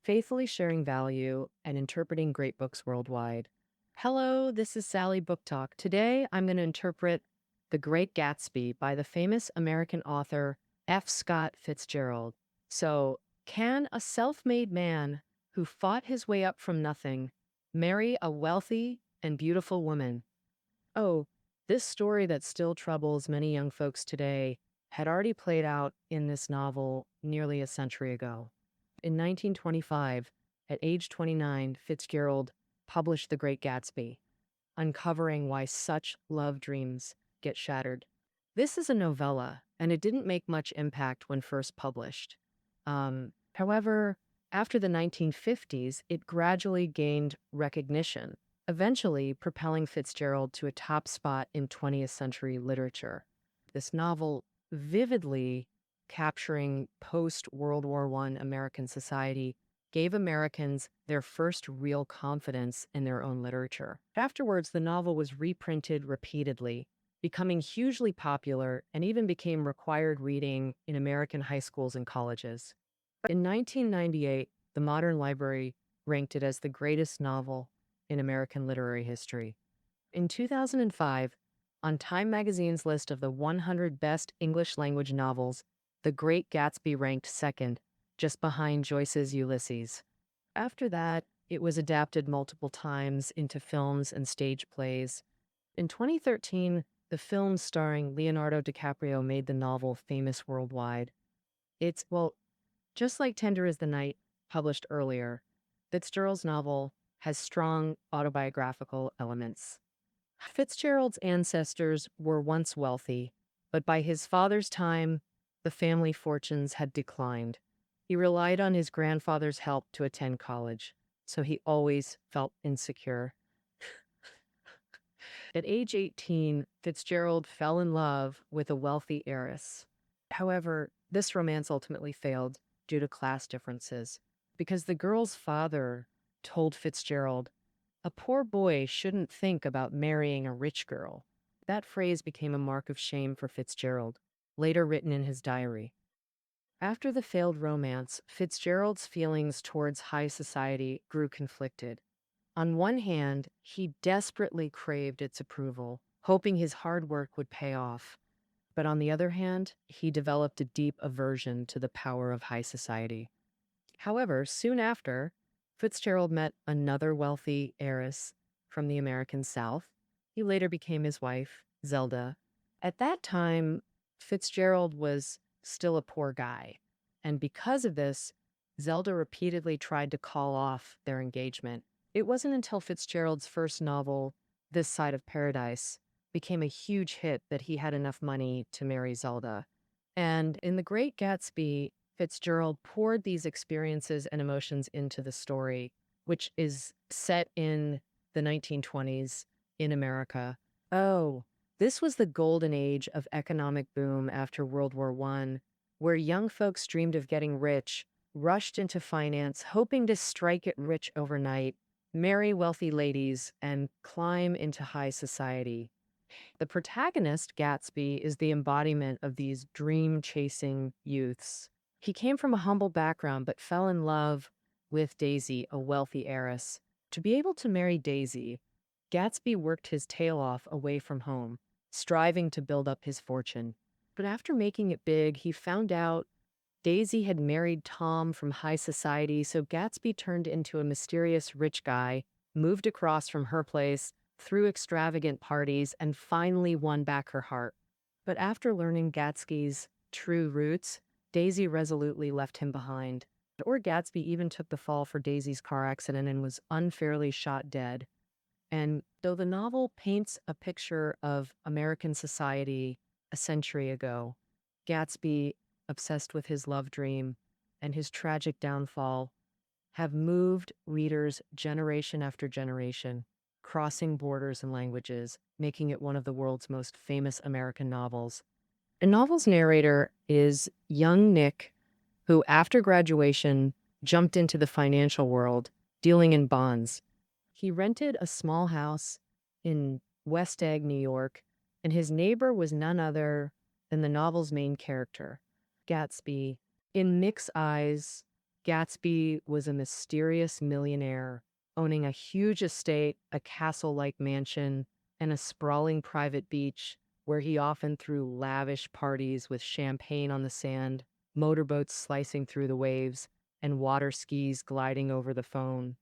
faithfully sharing value and interpreting great books worldwide. Hello, this is Sally Book Talk. Today I'm going to interpret The Great Gatsby by the famous American author F. Scott Fitzgerald. So, can a self made man who fought his way up from nothing marry a wealthy and beautiful woman? Oh, this story that still troubles many young folks today had already played out in this novel nearly a century ago. In 1925, at age 29, Fitzgerald published The Great Gatsby, uncovering why such love dreams get shattered. This is a novella, and it didn't make much impact when first published. However, after the 1950s, it gradually gained recognition, eventually propelling Fitzgerald to a top spot in 20th century literature. This novel vividly capturing post-World War I American society gave Americans their first real confidence in their own literature. Afterwards, the novel was reprinted repeatedly, becoming hugely popular and even became required reading in American high schools and colleges. In 1998, the Modern Library ranked it as the greatest novel in American literary history. In 2005, on Time magazine's list of the 100 best English language novels, The Great Gatsby ranked second, just behind Joyce's Ulysses. After that, it was adapted multiple times into films and stage plays. In 2013, the film starring Leonardo DiCaprio made the novel famous worldwide. Well, just like Tender is the Night, published earlier, Fitzgerald's novel has strong autobiographical elements. Fitzgerald's ancestors were once wealthy, but by his father's time, the family fortunes had declined. He relied on his grandfather's help to attend college, so he always felt insecure. At age 18, Fitzgerald fell in love with a wealthy heiress. However, this romance ultimately failed due to class differences, because the girl's father told Fitzgerald, "A poor boy shouldn't think about marrying a rich girl." That phrase became a mark of shame for Fitzgerald, later written in his diary. After the failed romance, Fitzgerald's feelings towards high society grew conflicted. On one hand, he desperately craved its approval, hoping his hard work would pay off. But on the other hand, he developed a deep aversion to the power of high society. However, soon after, Fitzgerald met another wealthy heiress from the American South. He later became his wife, Zelda. At that time, Fitzgerald was still a poor guy. And because of this, Zelda repeatedly tried to call off their engagement. It wasn't until Fitzgerald's first novel, This Side of Paradise, became a huge hit that he had enough money to marry Zelda. And in The Great Gatsby, Fitzgerald poured these experiences and emotions into the story, which is set in the 1920s in America. Oh, this was the golden age of economic boom after World War I, where young folks dreamed of getting rich, rushed into finance, hoping to strike it rich overnight, marry wealthy ladies, and climb into high society. The protagonist, Gatsby, is the embodiment of these dream-chasing youths. He came from a humble background but fell in love with Daisy, a wealthy heiress. To be able to marry Daisy, Gatsby worked his tail off away from home, striving to build up his fortune. But after making it big, he found out Daisy had married Tom from high society, so Gatsby turned into a mysterious rich guy, moved across from her place, threw extravagant parties, and finally won back her heart. But after learning Gatsby's true roots, Daisy resolutely left him behind. Or Gatsby even took the fall for Daisy's car accident and was unfairly shot dead. And though the novel paints a picture of American society a century ago, Gatsby, obsessed with his love dream and his tragic downfall, have moved readers generation after generation, crossing borders and languages, making it one of the world's most famous American novels. The novel's narrator is young Nick, who, after graduation, jumped into the financial world, dealing in bonds. He rented a small house in West Egg, New York, and his neighbor was none other than the novel's main character, Gatsby. In Nick's eyes, Gatsby was a mysterious millionaire, owning a huge estate, a castle-like mansion, and a sprawling private beach where he often threw lavish parties with champagne on the sand, motorboats slicing through the waves, and water skis gliding over the foam.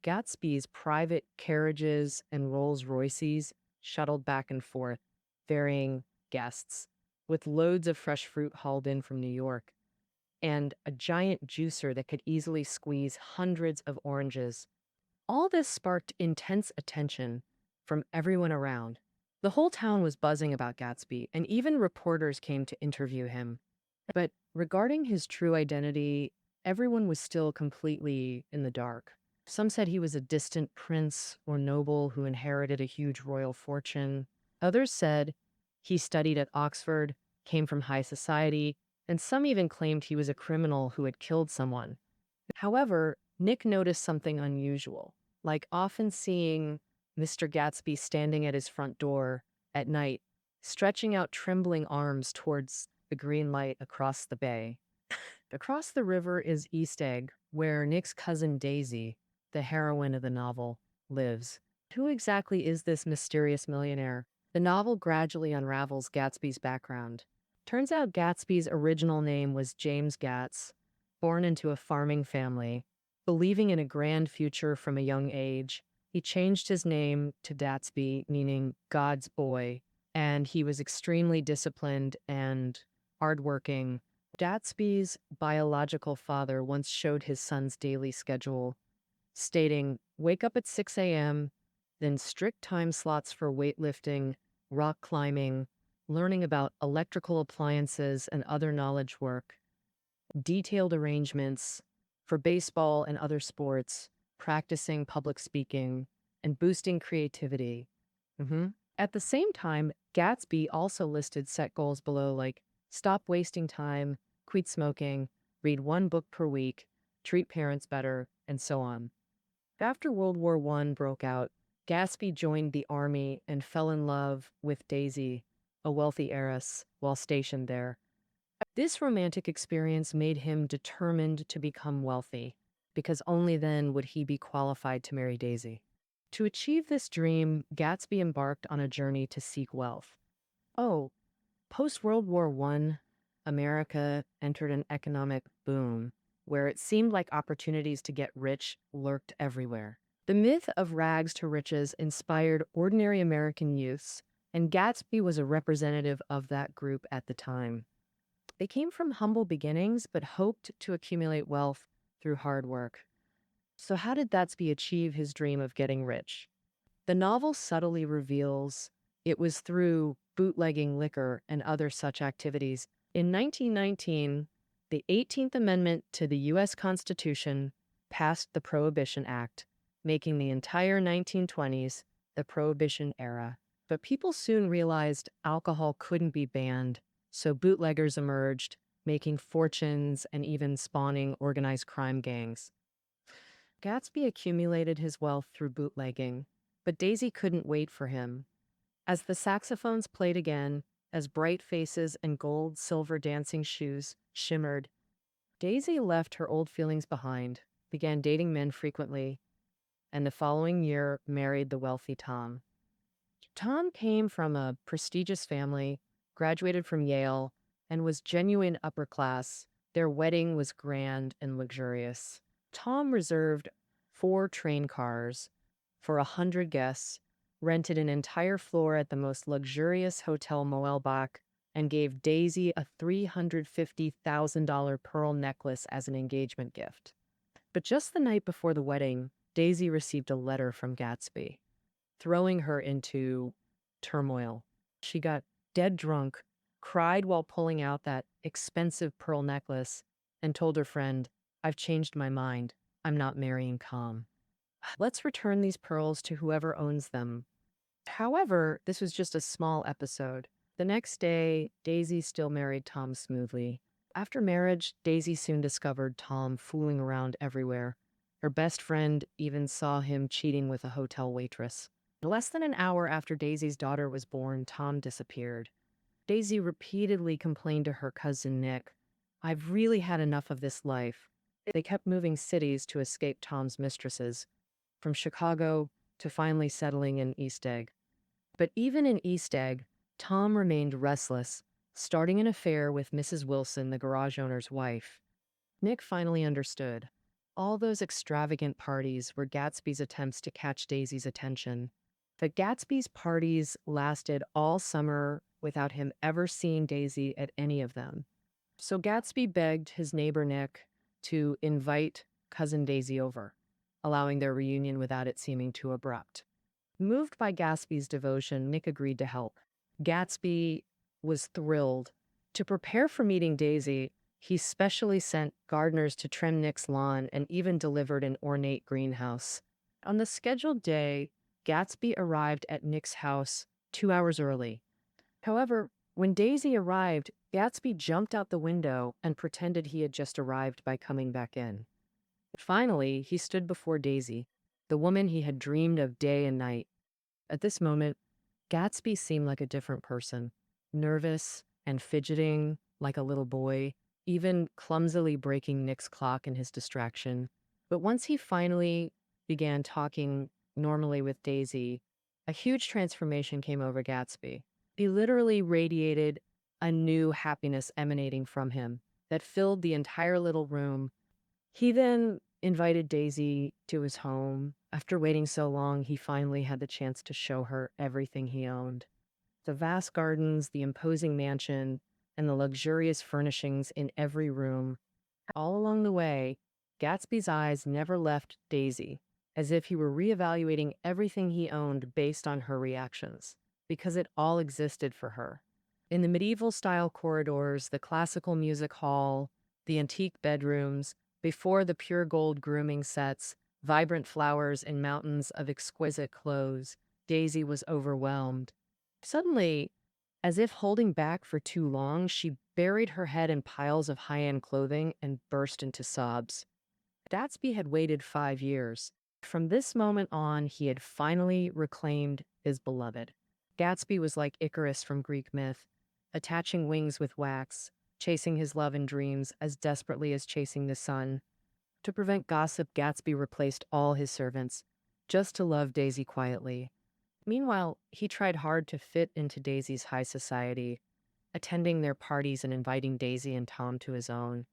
Gatsby's private carriages and Rolls Royces shuttled back and forth, ferrying guests, with loads of fresh fruit hauled in from New York, and a giant juicer that could easily squeeze hundreds of oranges. All this sparked intense attention from everyone around. The whole town was buzzing about Gatsby, and even reporters came to interview him. But regarding his true identity, everyone was still completely in the dark. Some said he was a distant prince or noble who inherited a huge royal fortune. Others said he studied at Oxford, came from high society, and some even claimed he was a criminal who had killed someone. However, Nick noticed something unusual, like often seeing Mr. Gatsby standing at his front door at night, stretching out trembling arms towards the green light across the bay. Across the river is East Egg, where Nick's cousin Daisy, the heroine of the novel, lives. Who exactly is this mysterious millionaire? The novel gradually unravels Gatsby's background. Turns out Gatsby's original name was James Gatz, born into a farming family. Believing in a grand future from a young age, he changed his name to Datsby, meaning God's boy, and he was extremely disciplined and hardworking. Datsby's biological father once showed his son's daily schedule, stating, "Wake up at 6 a.m., then strict time slots for weightlifting, rock climbing, learning about electrical appliances and other knowledge work, detailed arrangements for baseball and other sports, practicing public speaking, and boosting creativity." At the same time, Gatsby also listed set goals below, like stop wasting time, quit smoking, read one book per week, treat parents better, and so on. After World War I broke out, Gatsby joined the army and fell in love with Daisy, a wealthy heiress, while stationed there. This romantic experience made him determined to become wealthy, because only then would he be qualified to marry Daisy. To achieve this dream, Gatsby embarked on a journey to seek wealth. Oh, post-World War I, America entered an economic boom where it seemed like opportunities to get rich lurked everywhere. The myth of rags to riches inspired ordinary American youths, and Gatsby was a representative of that group at the time. They came from humble beginnings but hoped to accumulate wealth through hard work. So how did Gatsby achieve his dream of getting rich? The novel subtly reveals it was through bootlegging liquor and other such activities. In 1919, the 18th Amendment to the U.S. Constitution passed the Prohibition Act, making the entire 1920s the Prohibition era. But people soon realized alcohol couldn't be banned, so bootleggers emerged, making fortunes and even spawning organized crime gangs. Gatsby accumulated his wealth through bootlegging, but Daisy couldn't wait for him. As the saxophones played again, as bright faces and gold-silver dancing shoes shimmered, Daisy left her old feelings behind, began dating men frequently, and the following year married the wealthy Tom. Tom came from a prestigious family, graduated from Yale, and was genuine upper class. Their wedding was grand and luxurious. Tom reserved 4 train cars for 100 guests, rented an entire floor at the most luxurious Hotel Moelbach, and gave Daisy a $350,000 pearl necklace as an engagement gift. But just the night before the wedding, Daisy received a letter from Gatsby, throwing her into turmoil. She got dead drunk, cried while pulling out that expensive pearl necklace, and told her friend, "I've changed my mind. I'm not marrying Tom. Let's return these pearls to whoever owns them." However, this was just a small episode. The next day, Daisy still married Tom smoothly. After marriage, Daisy soon discovered Tom fooling around everywhere. Her best friend even saw him cheating with a hotel waitress. Less than an hour after Daisy's daughter was born, Tom disappeared. Daisy repeatedly complained to her cousin Nick, "I've really had enough of this life. They kept moving cities to escape Tom's mistresses, from Chicago to finally settling in East Egg. But even in East Egg, Tom remained restless, starting an affair with Mrs. Wilson, the garage owner's wife. Nick finally understood. All those extravagant parties were Gatsby's attempts to catch Daisy's attention. But Gatsby's parties lasted all summer without him ever seeing Daisy at any of them. So Gatsby begged his neighbor Nick to invite cousin Daisy over, allowing their reunion without it seeming too abrupt. Moved by Gatsby's devotion, Nick agreed to help. Gatsby was thrilled. To prepare for meeting Daisy, he specially sent gardeners to trim Nick's lawn and even delivered an ornate greenhouse. On the scheduled day, Gatsby arrived at Nick's house 2 hours early. However, when Daisy arrived, Gatsby jumped out the window and pretended he had just arrived by coming back in. Finally, he stood before Daisy, the woman he had dreamed of day and night. At this moment, Gatsby seemed like a different person, nervous and fidgeting like a little boy, even clumsily breaking Nick's clock in his distraction. But once he finally began talking normally with Daisy, a huge transformation came over Gatsby. He literally radiated a new happiness emanating from him that filled the entire little room. He then invited Daisy to his home. After waiting so long, he finally had the chance to show her everything he owned. The vast gardens, the imposing mansion, and the luxurious furnishings in every room. All along the way, Gatsby's eyes never left Daisy, as if he were reevaluating everything he owned based on her reactions, because it all existed for her. In the medieval-style corridors, the classical music hall, the antique bedrooms, before the pure gold grooming sets, vibrant flowers and mountains of exquisite clothes, Daisy was overwhelmed. Suddenly, as if holding back for too long, she buried her head in piles of high-end clothing and burst into sobs. Gatsby had waited 5 years. From this moment on, he had finally reclaimed his beloved. Gatsby was like Icarus from Greek myth, attaching wings with wax, chasing his love and dreams as desperately as chasing the sun. To prevent gossip, Gatsby replaced all his servants, just to love Daisy quietly. Meanwhile, he tried hard to fit into Daisy's high society, attending their parties and inviting Daisy and Tom to his own.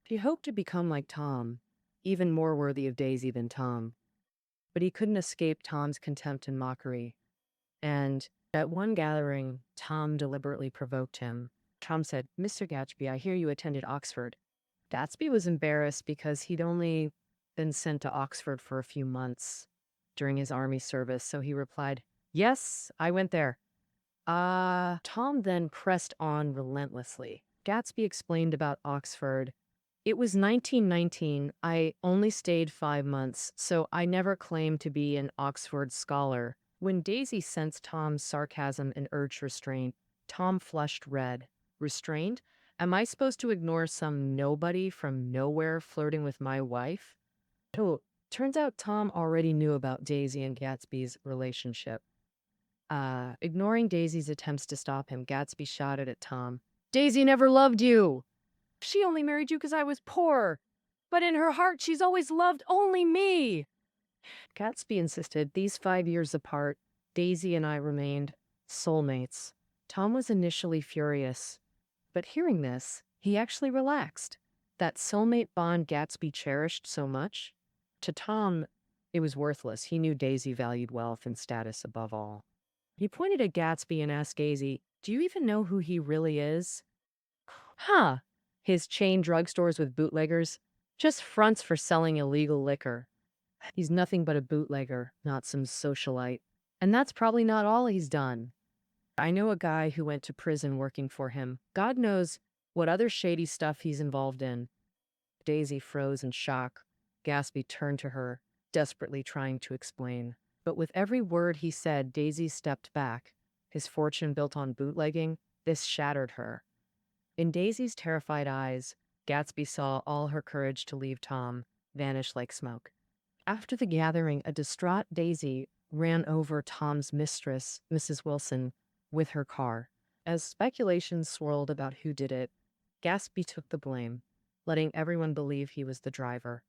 He hoped to become like Tom, even more worthy of Daisy than Tom. But he couldn't escape Tom's contempt and mockery. And at one gathering, Tom deliberately provoked him. Tom said, "Mr. Gatsby, I hear you attended Oxford." Gatsby was embarrassed because he'd only been sent to Oxford for a few months during his army service, so he replied, "Yes, I went there." Tom then pressed on relentlessly. Gatsby explained about Oxford. "It was 1919. I only stayed 5 months, so I never claimed to be an Oxford scholar." When Daisy sensed Tom's sarcasm and urged restraint, Tom flushed red. "Restrained? Am I supposed to ignore some nobody from nowhere flirting with my wife?" Oh, turns out Tom already knew about Daisy and Gatsby's relationship. Ignoring Daisy's attempts to stop him, Gatsby shouted at Tom, "Daisy never loved you! She only married you because I was poor. But in her heart, she's always loved only me." Gatsby insisted, "These 5 years apart, Daisy and I remained soulmates." Tom was initially furious, but hearing this, he actually relaxed. That soulmate bond Gatsby cherished so much? To Tom, it was worthless. He knew Daisy valued wealth and status above all. He pointed at Gatsby and asked Daisy, "Do you even know who he really is?" "Huh. His chain drugstores with bootleggers? Just fronts for selling illegal liquor. He's nothing but a bootlegger, not some socialite. And that's probably not all he's done. I know a guy who went to prison working for him. God knows what other shady stuff he's involved in." Daisy froze in shock. Gatsby turned to her, desperately trying to explain. But with every word he said, Daisy stepped back. His fortune built on bootlegging, this shattered her. In Daisy's terrified eyes, Gatsby saw all her courage to leave Tom vanish like smoke. After the gathering, a distraught Daisy ran over Tom's mistress, Mrs. Wilson, with her car. As speculation swirled about who did it, Gatsby took the blame. letting everyone believe he was the driver.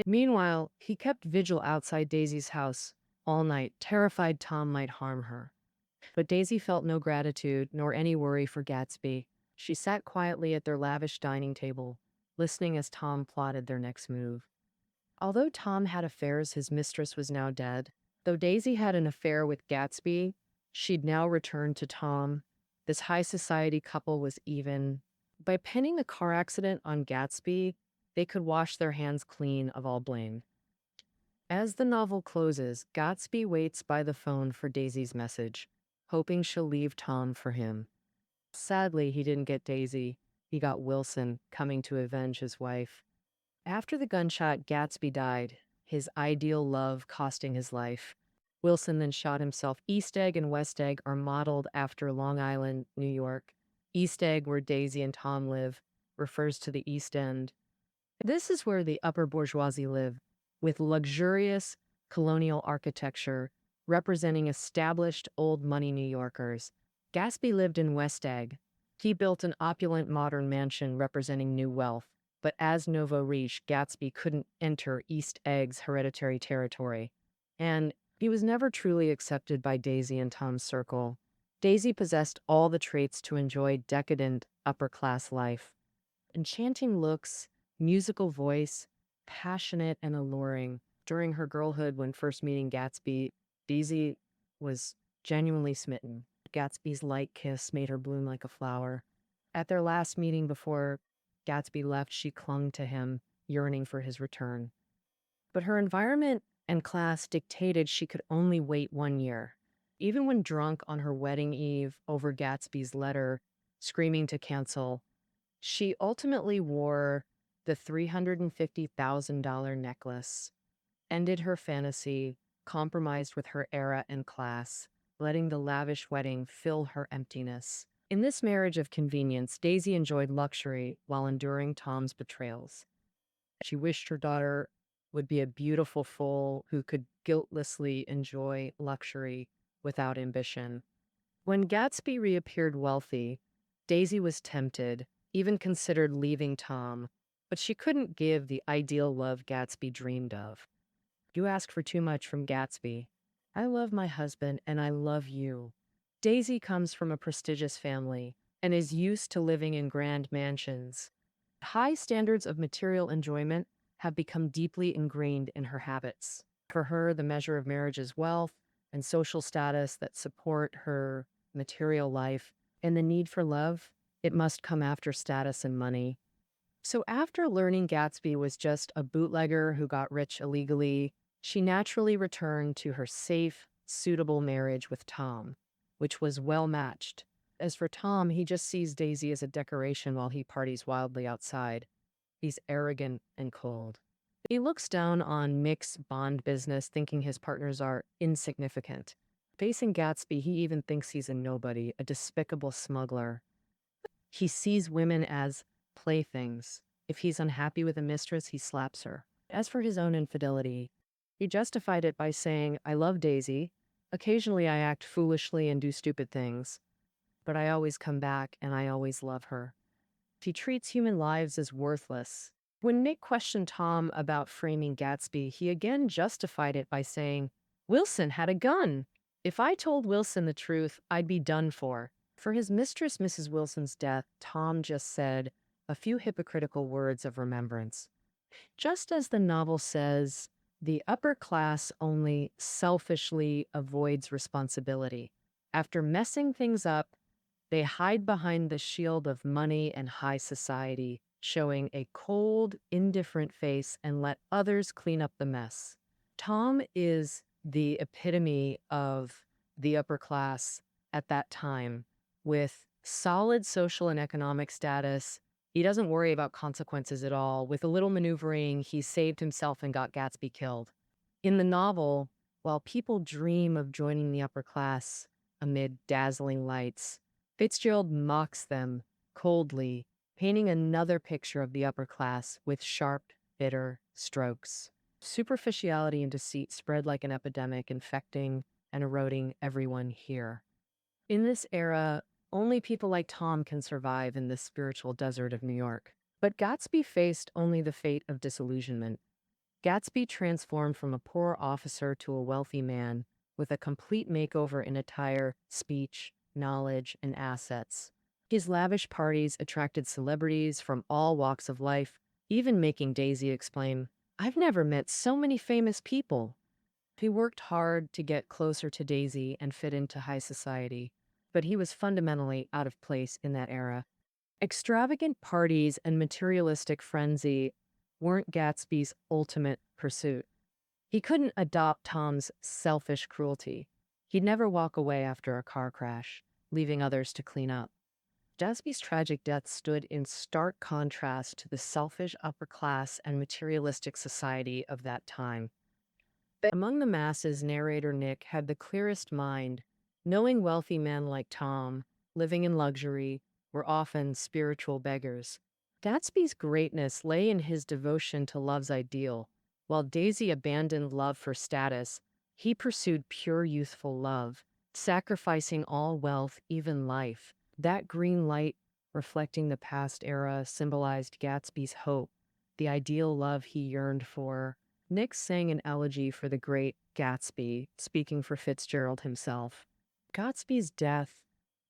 Meanwhile, he kept vigil outside Daisy's house all night, terrified Tom might harm her. But Daisy felt no gratitude nor any worry for Gatsby. She sat quietly at their lavish dining table, listening as Tom plotted their next move. Although Tom had affairs, his mistress was now dead. Though Daisy had an affair with Gatsby, she'd now returned to Tom. This high society couple was even. By pinning the car accident on Gatsby, they could wash their hands clean of all blame. As the novel closes, Gatsby waits by the phone for Daisy's message, hoping she'll leave Tom for him. Sadly, he didn't get Daisy. He got Wilson, coming to avenge his wife. After the gunshot, Gatsby died, his ideal love costing his life. Wilson then shot himself. East Egg and West Egg are modeled after Long Island, New York. East Egg, where Daisy and Tom live, refers to the East End. This is where the upper bourgeoisie live, with luxurious colonial architecture representing established old money New Yorkers. Gatsby lived in West Egg. He built an opulent modern mansion representing new wealth. But as nouveau riche, Gatsby couldn't enter East Egg's hereditary territory. And he was never truly accepted by Daisy and Tom's circle. Daisy possessed all the traits to enjoy decadent upper-class life. Enchanting looks, musical voice, passionate and alluring. During her girlhood, when first meeting Gatsby, Daisy was genuinely smitten. Gatsby's light kiss made her bloom like a flower. At their last meeting before Gatsby left, she clung to him, yearning for his return. But her environment and class dictated she could only wait 1 year. Even when drunk on her wedding eve over Gatsby's letter, screaming to cancel, she ultimately wore the $350,000 necklace, ended her fantasy, compromised with her era and class, letting the lavish wedding fill her emptiness. In this marriage of convenience, Daisy enjoyed luxury while enduring Tom's betrayals. She wished her daughter would be a beautiful fool who could guiltlessly enjoy luxury without ambition. When Gatsby reappeared wealthy, Daisy was tempted, even considered leaving Tom, but she couldn't give the ideal love Gatsby dreamed of. You ask for too much from Gatsby. I love my husband and I love you. Daisy comes from a prestigious family and is used to living in grand mansions. High standards of material enjoyment have become deeply ingrained in her habits. For her, the measure of marriage is wealth and social status that support her material life, and the need for love, it must come after status and money. So after learning Gatsby was just a bootlegger who got rich illegally, she naturally returned to her safe, suitable marriage with Tom, which was well matched. As for Tom, he just sees Daisy as a decoration while he parties wildly outside. He's arrogant and cold. He looks down on mixed bond business, thinking his partners are insignificant. Facing Gatsby, he even thinks he's a nobody, a despicable smuggler. He sees women as playthings. If he's unhappy with a mistress, he slaps her. As for his own infidelity, he justified it by saying, I love Daisy. Occasionally I act foolishly and do stupid things, but I always come back and I always love her. He treats human lives as worthless. When Nick questioned Tom about framing Gatsby, he again justified it by saying, Wilson had a gun. If I told Wilson the truth, I'd be done for. For his mistress, Mrs. Wilson's death, Tom just said a few hypocritical words of remembrance. Just as the novel says, the upper class only selfishly avoids responsibility. After messing things up, they hide behind the shield of money and high society, showing a cold, indifferent face and let others clean up the mess. Tom is the epitome of the upper class at that time, with solid social and economic status. He doesn't worry about consequences at all. With a little maneuvering, he saved himself and got Gatsby killed. In the novel, while people dream of joining the upper class amid dazzling lights, Fitzgerald mocks them coldly, painting another picture of the upper class with sharp, bitter strokes. Superficiality and deceit spread like an epidemic, infecting and eroding everyone here. In this era, only people like Tom can survive in this spiritual desert of New York. But Gatsby faced only the fate of disillusionment. Gatsby transformed from a poor officer to a wealthy man with a complete makeover in attire, speech, knowledge, and assets. His lavish parties attracted celebrities from all walks of life, even making Daisy exclaim, "I've never met so many famous people." He worked hard to get closer to Daisy and fit into high society, but he was fundamentally out of place in that era. Extravagant parties and materialistic frenzy weren't Gatsby's ultimate pursuit. He couldn't adopt Tom's selfish cruelty. He'd never walk away after a car crash, leaving others to clean up. Gatsby's tragic death stood in stark contrast to the selfish upper class and materialistic society of that time. Among the masses, narrator Nick had the clearest mind, knowing wealthy men like Tom, living in luxury, were often spiritual beggars. Gatsby's greatness lay in his devotion to love's ideal. While Daisy abandoned love for status, he pursued pure youthful love, sacrificing all wealth, even life. That green light, reflecting the past era, symbolized Gatsby's hope, the ideal love he yearned for. Nick sang an elegy for the Great Gatsby, speaking for Fitzgerald himself. Gatsby's death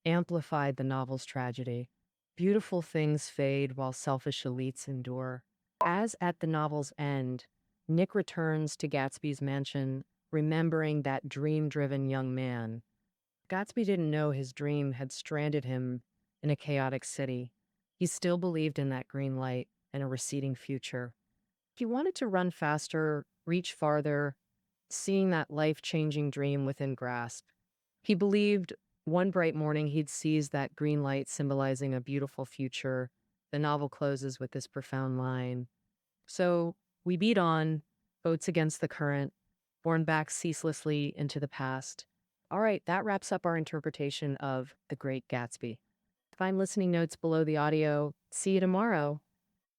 amplified the novel's tragedy. Beautiful things fade while selfish elites endure. As at the novel's end, Nick returns to Gatsby's mansion, remembering that dream-driven young man. Gatsby didn't know his dream had stranded him in a chaotic city. He still believed in that green light and a receding future. He wanted to run faster, reach farther, seeing that life-changing dream within grasp. He believed one bright morning he'd seize that green light symbolizing a beautiful future. The novel closes with this profound line. So we beat on, boats against the current, borne back ceaselessly into the past. All right, that wraps up our interpretation of The Great Gatsby. Find listening notes below the audio. See you tomorrow.